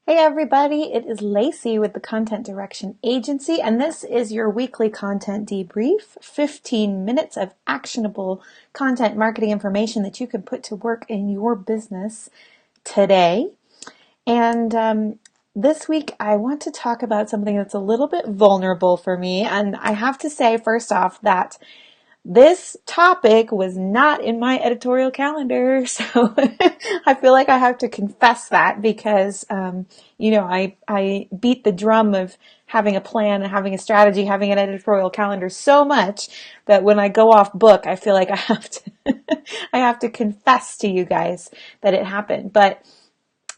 Hey everybody, it is Lacey with the Content Direction Agency, and this is your weekly content debrief. 15 minutes of actionable content marketing information that you can put to work in your business today. And this week I want to talk about something that's a little bit vulnerable for me, and I have to say first off that this topic was not in my editorial calendar, so I feel like I have to confess that because, I beat the drum of having a plan and having a strategy, having an editorial calendar so much that when I go off book, I feel like I have to, I have to confess to you guys that it happened. But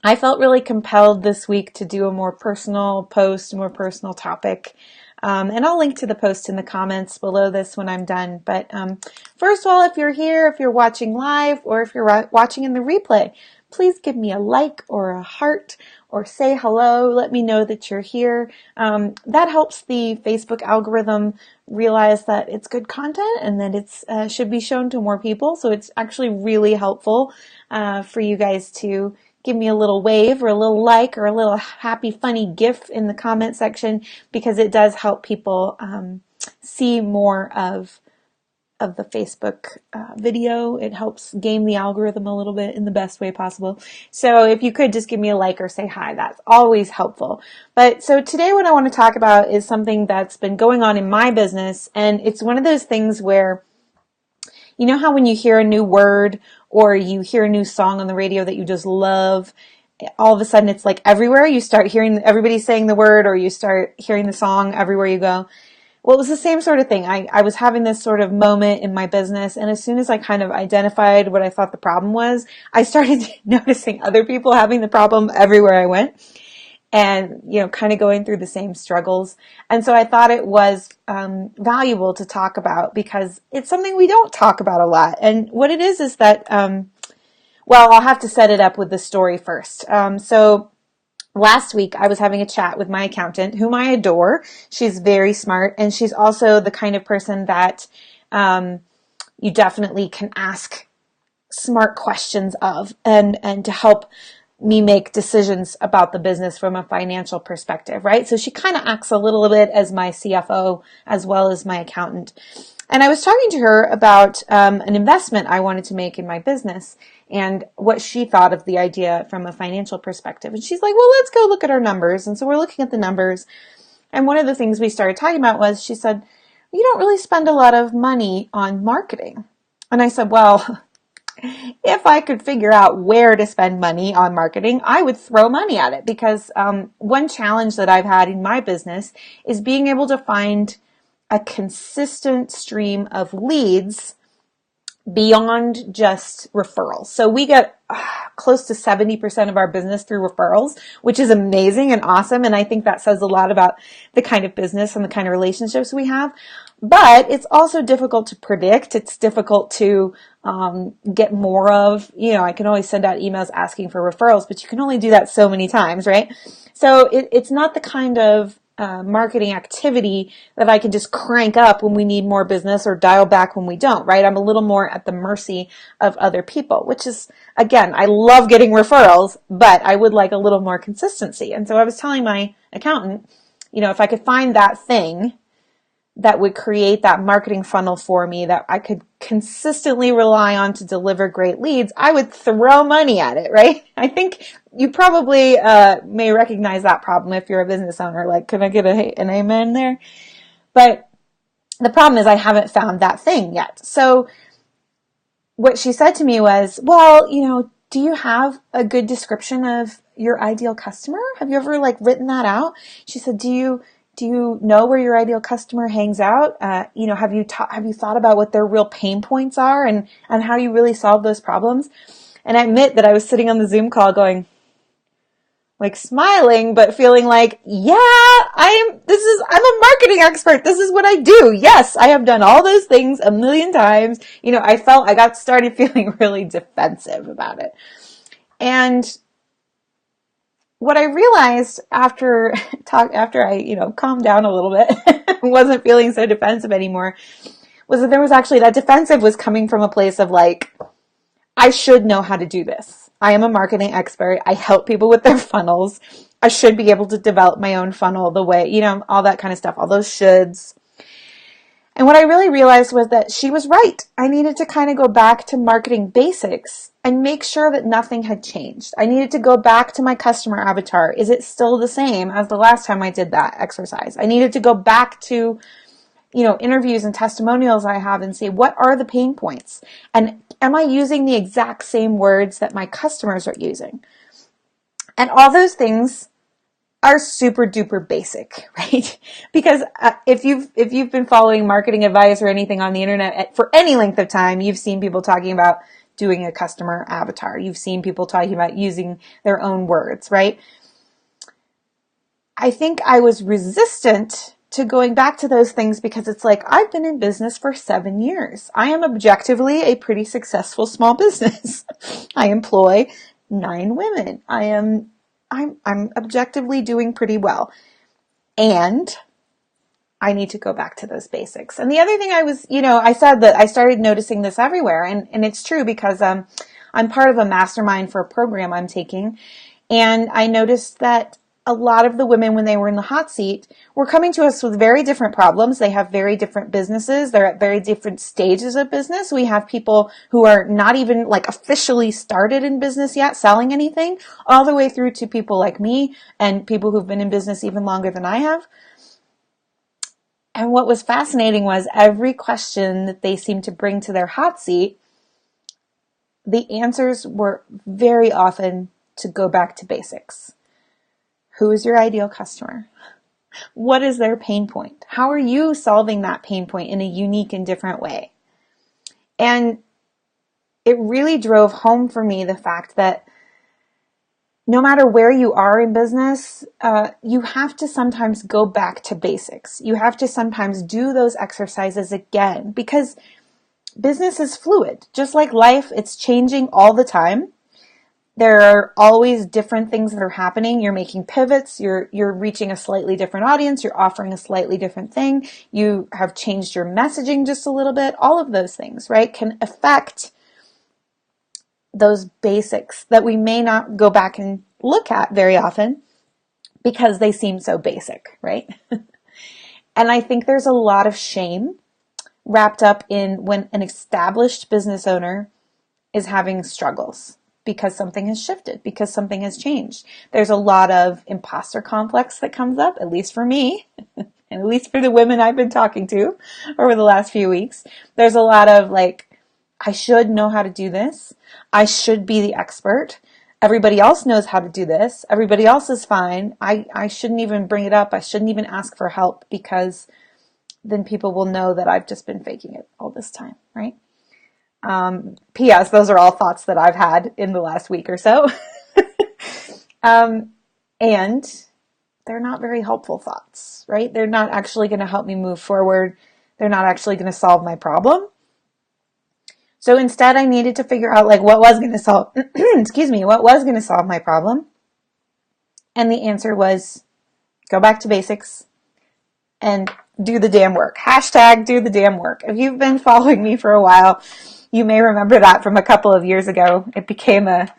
I felt really compelled this week to do a more personal post, a more personal topic. And I'll link to the post in the comments below this when I'm done. But first of all, if you're here, if you're watching live, or if you're watching in the replay, please give me a like or a heart or say hello. Let me know that you're here. That helps the Facebook algorithm realize that it's good content and that it's should be shown to more people. So it's actually really helpful for you guys to give me a little wave or a little like or a little happy, funny GIF in the comment section because it does help people see more of the Facebook video. It helps game the algorithm a little bit in the best way possible. So if you could just give me a like or say hi, that's always helpful. But so today what I want to talk about is something that's been going on in my business, and it's one of those things where you know how when you hear a new word or you hear a new song on the radio that you just love, all of a sudden it's like everywhere. You start hearing everybody saying the word or you start hearing the song everywhere you go. Well, it was the same sort of thing. I was having this sort of moment in my business, and as soon as I kind of identified what I thought the problem was, I started noticing other people having the problem everywhere I went and, kind of going through the same struggles. And so I thought it was valuable to talk about because it's something we don't talk about a lot. And what it is that, I'll have to set it up with the story first. So last week I was having a chat with my accountant, whom I adore. She's very smart, and she's also the kind of person that you definitely can ask smart questions of and to help me make decisions about the business from a financial perspective, right? So she kind of acts a little bit as my CFO as well as my accountant. And I was talking to her about an investment I wanted to make in my business and what she thought of the idea from a financial perspective. And she's like, well, let's go look at our numbers. And so we're looking at the numbers. And one of the things we started talking about was she said, you don't really spend a lot of money on marketing. And I said, well, if I could figure out where to spend money on marketing, I would throw money at it because one challenge that I've had in my business is being able to find a consistent stream of leads beyond just referrals. So we get close to 70% of our business through referrals, which is amazing and awesome. And I think that says a lot about the kind of business and the kind of relationships we have. But it's also difficult to predict. It's difficult to get more of. I can always send out emails asking for referrals, but you can only do that so many times, right? So it's not the kind of marketing activity that I can just crank up when we need more business or dial back when we don't, right? I'm a little more at the mercy of other people, which is, again, I love getting referrals, but I would like a little more consistency. And so I was telling my accountant, if I could find that thing that would create that marketing funnel for me that I could consistently rely on to deliver great leads, I would throw money at it, right? I think you probably may recognize that problem if you're a business owner. Like, can I get an amen there? But the problem is I haven't found that thing yet. So what she said to me was, well, do you have a good description of your ideal customer? Have you ever written that out? She said, do you know where your ideal customer hangs out? Have you thought about what their real pain points are and how you really solve those problems? And I admit that I was sitting on the Zoom call going, smiling, but feeling like, yeah, I'm a marketing expert. This is what I do. Yes, I have done all those things a million times. I got started feeling really defensive about it. And what I realized after I, calmed down a little bit, wasn't feeling so defensive anymore, was that there was actually that defensive was coming from a place of I should know how to do this. I am a marketing expert. I help people with their funnels. I should be able to develop my own funnel the way, all that kind of stuff, all those shoulds. And what I really realized was that she was right. I needed to kind of go back to marketing basics and make sure that nothing had changed. I needed to go back to my customer avatar. Is it still the same as the last time I did that exercise? I needed to go back to, interviews and testimonials I have and say, what are the pain points? And am I using the exact same words that my customers are using? And all those things are super duper basic, right? Because if you've been following marketing advice or anything on the internet for any length of time, you've seen people talking about doing a customer avatar. You've seen people talking about using their own words, right? I think I was resistant to going back to those things because it's like, I've been in business for 7 years. I am objectively a pretty successful small business. I employ 9 women. I'm objectively doing pretty well. And I need to go back to those basics. And the other thing I said that I started noticing this everywhere. And it's true because I'm part of a mastermind for a program I'm taking. And I noticed that a lot of the women, when they were in the hot seat, were coming to us with very different problems. They have very different businesses. They're at very different stages of business. We have people who are not even officially started in business yet, selling anything, all the way through to people like me and people who've been in business even longer than I have. And what was fascinating was every question that they seemed to bring to their hot seat, the answers were very often to go back to basics. Who is your ideal customer? What is their pain point? How are you solving that pain point in a unique and different way? And it really drove home for me the fact that no matter where you are in business, you have to sometimes go back to basics. You have to sometimes do those exercises again because business is fluid. Just like life, it's changing all the time. There are always different things that are happening. You're making pivots. You're reaching a slightly different audience. You're offering a slightly different thing. You have changed your messaging just a little bit. All of those things, right, can affect those basics that we may not go back and look at very often because they seem so basic, right? And I think there's a lot of shame wrapped up in when an established business owner is having struggles because something has shifted, because something has changed. There's a lot of imposter complex that comes up, at least for me, and at least for the women I've been talking to over the last few weeks. There's a lot of I should know how to do this. I should be the expert. Everybody else knows how to do this. Everybody else is fine. I shouldn't even bring it up. I shouldn't even ask for help because then people will know that I've just been faking it all this time, right? P.S. Those are all thoughts that I've had in the last week or so. And they're not very helpful thoughts, right? They're not actually going to help me move forward. They're not actually going to solve my problem. So instead, I needed to figure out what was going to solve, what was going to solve my problem. And the answer was go back to basics and do the damn work. Hashtag do the damn work. If you've been following me for a while, you may remember that from a couple of years ago. It became a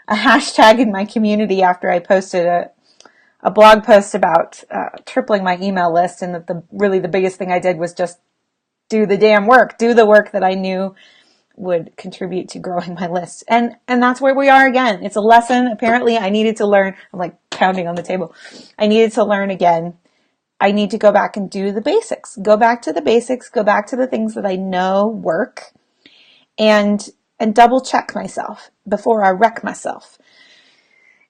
hashtag in my community after I posted a blog post about tripling my email list, and that the biggest thing I did was just do the damn work, do the work that I knew would contribute to growing my list. And that's where we are again. It's a lesson. Apparently I needed to learn. I'm pounding on the table. I needed to learn again. I need to go back and do the basics. Go back to the basics. Go back to the things that I know work, and double check myself before I wreck myself.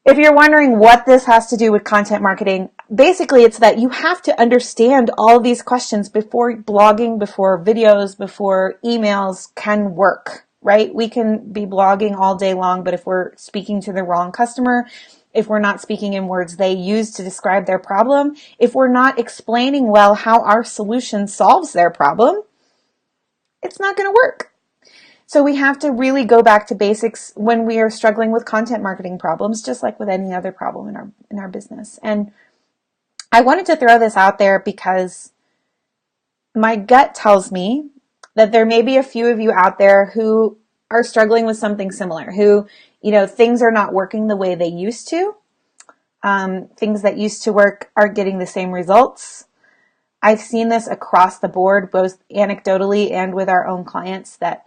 If you're wondering what this has to do with content marketing, basically it's that you have to understand all of these questions before blogging, before videos, before emails can work, right? We can be blogging all day long, but if we're speaking to the wrong customer, if we're not speaking in words they use to describe their problem, if we're not explaining well how our solution solves their problem, it's not going to work. So we have to really go back to basics when we are struggling with content marketing problems, just like with any other problem in our business. And I wanted to throw this out there because my gut tells me that there may be a few of you out there who are struggling with something similar, who, things are not working the way they used to. Things that used to work aren't getting the same results. I've seen this across the board, both anecdotally and with our own clients, that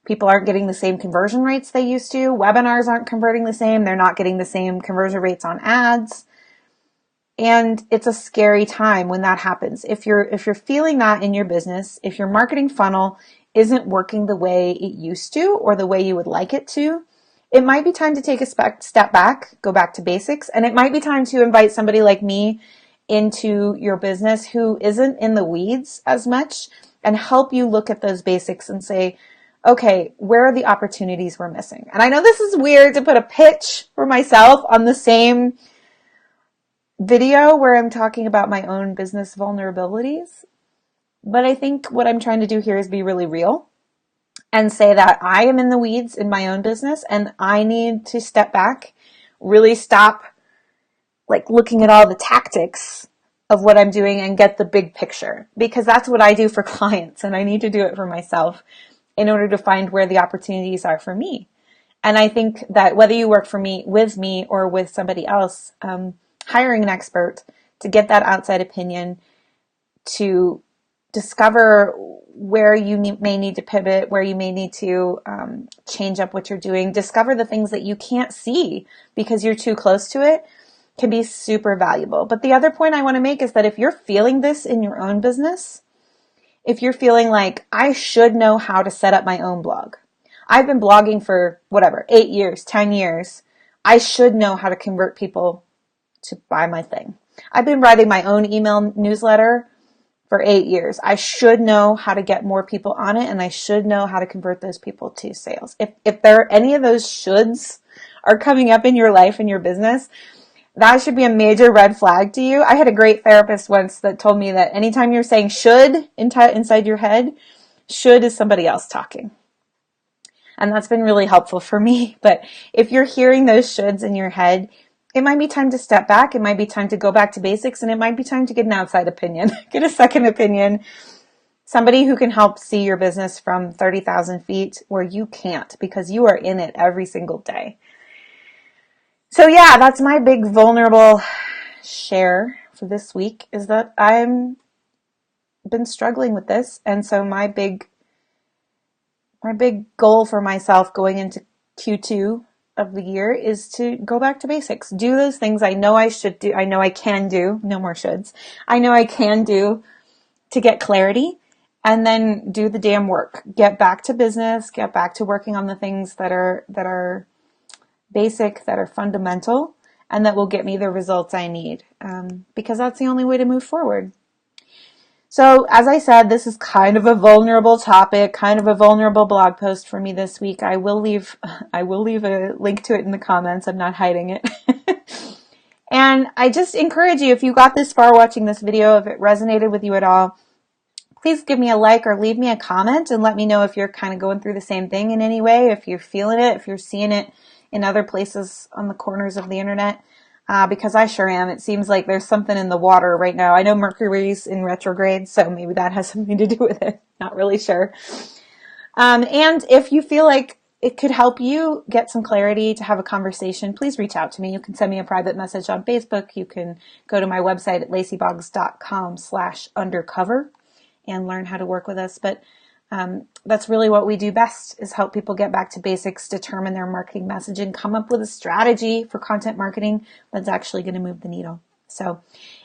people aren't getting the same conversion rates they used to. Webinars aren't converting the same. They're not getting the same conversion rates on ads. And it's a scary time when that happens. If you're feeling that in your business, if your marketing funnel isn't working the way it used to or the way you would like it to, it might be time to take a step back, go back to basics, and it might be time to invite somebody like me into your business who isn't in the weeds as much and help you look at those basics and say, okay, where are the opportunities we're missing? And I know this is weird to put a pitch for myself on the same video where I'm talking about my own business vulnerabilities, but I think what I'm trying to do here is be really real and say that I am in the weeds in my own business and I need to step back, really stop like looking at all the tactics of what I'm doing and get the big picture, because that's what I do for clients and I need to do it for myself in order to find where the opportunities are for me. And I think that whether you work for me, or with somebody else, hiring an expert to get that outside opinion, to discover where you may need to pivot, where you may need to change up what you're doing, discover the things that you can't see because you're too close to it, can be super valuable. But the other point I want to make is that if you're feeling this in your own business, if you're feeling like I should know how to set up my own blog, I've been blogging for 8 years, 10 years, I should know how to convert people to buy my thing. I've been writing my own email newsletter for 8 years. I should know how to get more people on it, and I should know how to convert those people to sales. If there are any of those shoulds are coming up in your life and your business, that should be a major red flag to you. I had a great therapist once that told me that anytime you're saying should inside your head, should is somebody else talking. And that's been really helpful for me. But if you're hearing those shoulds in your head, it might be time to step back. It might be time to go back to basics, and it might be time to get an outside opinion, get a second opinion, somebody who can help see your business from 30,000 feet where you can't because you are in it every single day. So yeah, that's my big vulnerable share for this week, is that I'm been struggling with this. And so my big goal for myself going into Q2 of the year is to go back to basics. Do those things I know I should do. I know I can do. No more shoulds. I know I can do to get clarity, and then do the damn work. Get back to business. Get back to working on the things that are basic, that are fundamental, and that will get me the results I need, because that's the only way to move forward. So as I said, this is kind of a vulnerable topic, kind of a vulnerable blog post for me this week. I will leave a link to it in the comments. I'm not hiding it. And I just encourage you, if you got this far watching this video, if it resonated with you at all, please give me a like or leave me a comment and let me know if you're kind of going through the same thing in any way, if you're feeling it, if you're seeing it in other places on the corners of the internet. Because I sure am. It seems like there's something in the water right now. I know Mercury's in retrograde, so maybe that has something to do with it. Not really sure. And if you feel like it could help you get some clarity to have a conversation, please reach out to me. You can send me a private message on Facebook. You can go to my website at lacyboggs.com/undercover and learn how to work with us. But that's really what we do best, is help people get back to basics, determine their marketing message, and come up with a strategy for content marketing that's actually going to move the needle. So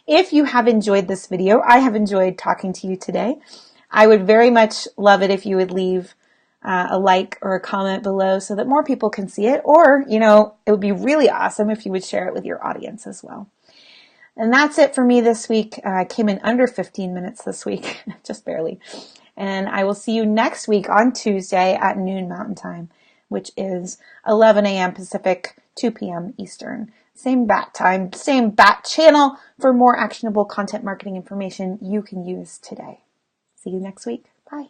if you have enjoyed this video, I have enjoyed talking to you today. I would very much love it if you would leave a like or a comment below so that more people can see it. Or, it would be really awesome if you would share it with your audience as well. And that's it for me this week. I came in under 15 minutes this week, just barely. And I will see you next week on Tuesday at noon Mountain Time, which is 11 a.m. Pacific, 2 p.m. Eastern. Same bat time, same bat channel for more actionable content marketing information you can use today. See you next week. Bye.